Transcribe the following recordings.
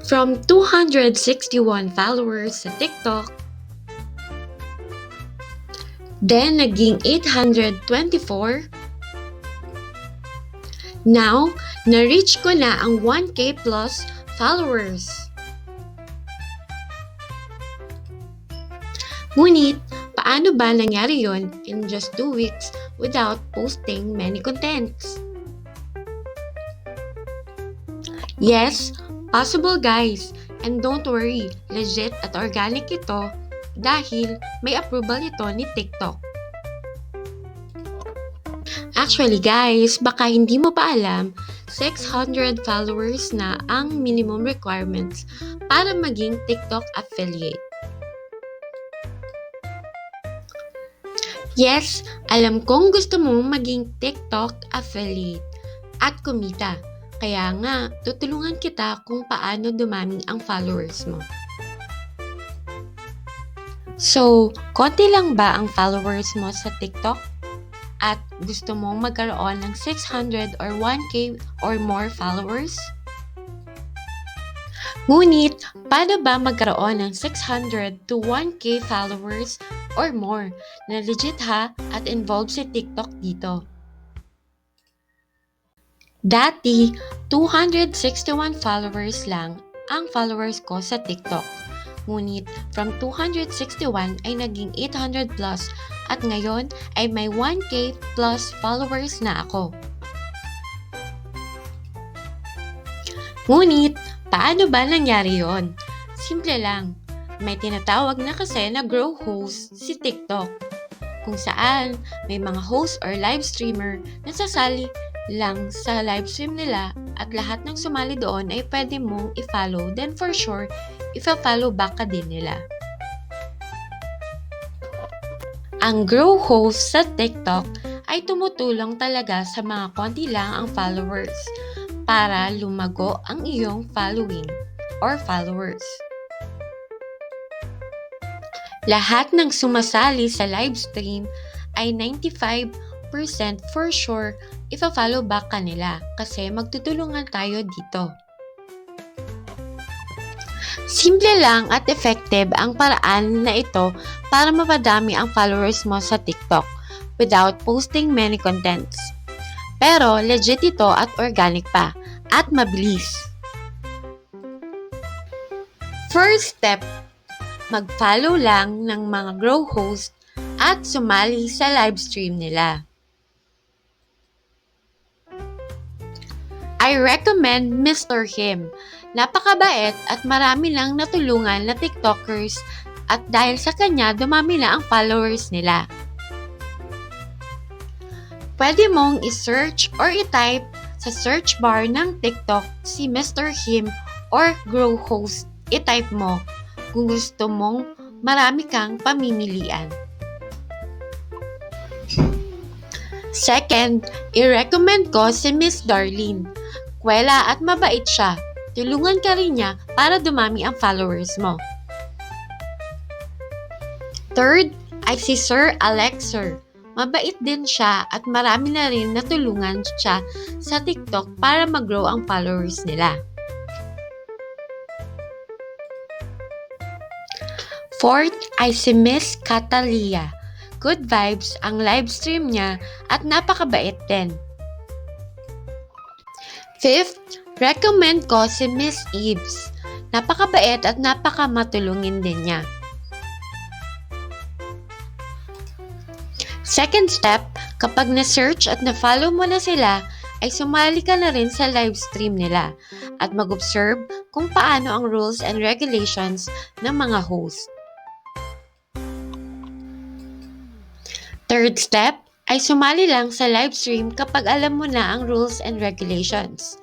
From 261 followers sa TikTok, then naging 824. Now, na-reach ko na ang 1K plus followers. Ngunit, paano ba nangyari yon in just 2 weeks without posting many contents? Yes, possible guys. And don't worry, legit at organic ito dahil may approval ito ni TikTok. Actually guys, baka hindi mo pa alam, 600 followers na ang minimum requirements para maging TikTok affiliate. Yes, alam kong gusto mong maging TikTok affiliate at kumita. Kaya nga, tutulungan kita kung paano dumami ang followers mo. So, konti lang ba ang followers mo sa TikTok? At gusto mong magkaroon ng 600 or 1K or more followers? Ngunit, paano ba magkaroon ng 600 to 1K followers or more na legit ha at involved si TikTok dito? Dati, 261 followers lang ang followers ko sa TikTok. Ngunit, from 261 ay naging 800 plus at ngayon ay may 1K plus followers na ako. Ngunit, paano ba nangyari yon? Simple lang. May tinatawag na kasi na grow host si TikTok, kung saan may mga host or live streamer na sasali lang sa live stream nila at lahat ng sumali doon ay pwede mong i-follow, then for sure, i-follow back ka din nila. Ang grow host sa TikTok ay tumutulong talaga sa mga konti lang ang followers para lumago ang iyong following or followers. Lahat ng sumasali sa live stream ay 95% for sure ifa-follow back ka nila kasi magtutulungan tayo dito. Simple lang at effective ang paraan na ito para mapadami ang followers mo sa TikTok without posting many contents. Pero legit ito at organic pa at mabilis. First step, mag-follow lang ng mga grow host at sumali sa live stream nila. I recommend Mr. Him. Napakabait at marami lang natulungan na TikTokers at dahil sa kanya dumami na ang followers nila. Pwede mong i-search or i-type sa search bar ng TikTok si Mr. Him or Grow Host. I-type mo kung gusto mong marami kang pamimilian. Second, i-recommend ko si Miss Darlene. Kwela at mabait siya. Tulungan ka rin niya para dumami ang followers mo. Third, ay si Sir Alexer. Mabait din siya at marami na rin natulungan siya sa TikTok para mag-grow ang followers nila. Fourth, ay si Miss Catalia. Good vibes ang live stream niya at napakabait din. Fifth, recommend ko si Miss Eves. Napakabait at napakamatulungin din niya. Second step, kapag na-search at na-follow mo na sila, ay sumali ka na rin sa live stream nila at mag-observe kung paano ang rules and regulations ng mga host. Third step, ay sumali lang sa live stream kapag alam mo na ang rules and regulations.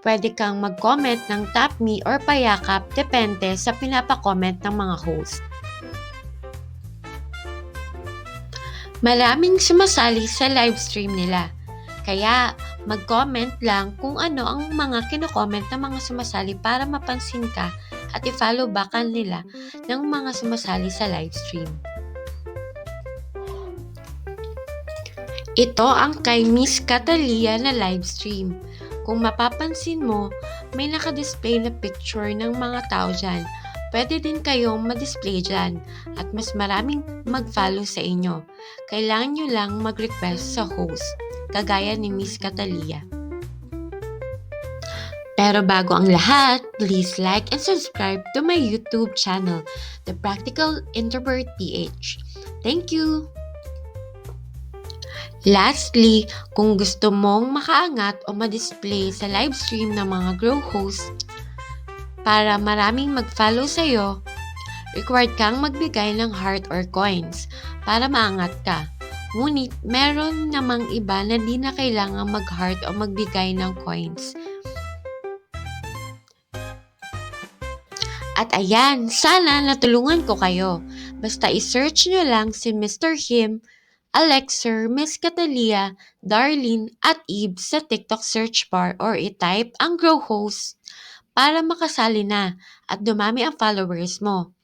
Pwede kang mag-comment ng tap me or payakap depende sa pinapa-comment ng mga host. Maraming sumasali sa live stream nila, kaya mag-comment lang kung ano ang mga kino-comment ng mga sumasali para mapansin ka at i-follow back nila ng mga sumasali sa live stream. Ito ang kay Miss Catalia na live stream. Kung mapapansin mo, may nakadisplay na picture ng mga tao dyan. Pwede din kayong ma-display dyan at mas maraming mag-follow sa inyo. Kailangan nyo lang mag-request sa host, kagaya ni Miss Catalia. Pero bago ang lahat, please like and subscribe to my YouTube channel, The Practical Introvert PH. Thank you! Lastly, kung gusto mong makaangat o ma-display sa live stream ng mga Grow hosts para maraming mag-follow sa'yo, required kang magbigay ng heart or coins para maangat ka. Ngunit meron namang iba na di na kailangan mag-heart o magbigay ng coins. At ayan, sana natulungan ko kayo. Basta i-search nyo lang si Mr. Him, Alexer, Miss Catalia, Darlene, at Eve sa TikTok search bar or i-type ang Grow Host para makasali na at dumami ang followers mo.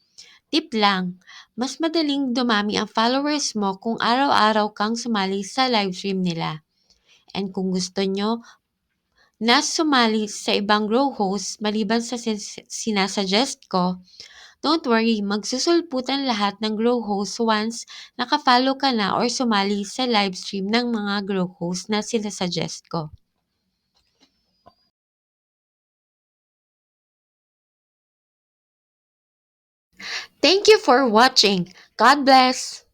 Tip lang, mas madaling dumami ang followers mo kung araw-araw kang sumali sa livestream nila. And kung gusto nyo na sumali sa ibang Grow Host maliban sa sinasuggest ko, don't worry, magsusulputan lahat ng Grow Host once nakafollow ka na or sumali sa livestream ng mga Grow Host na sinasuggest ko. Thank you for watching. God bless!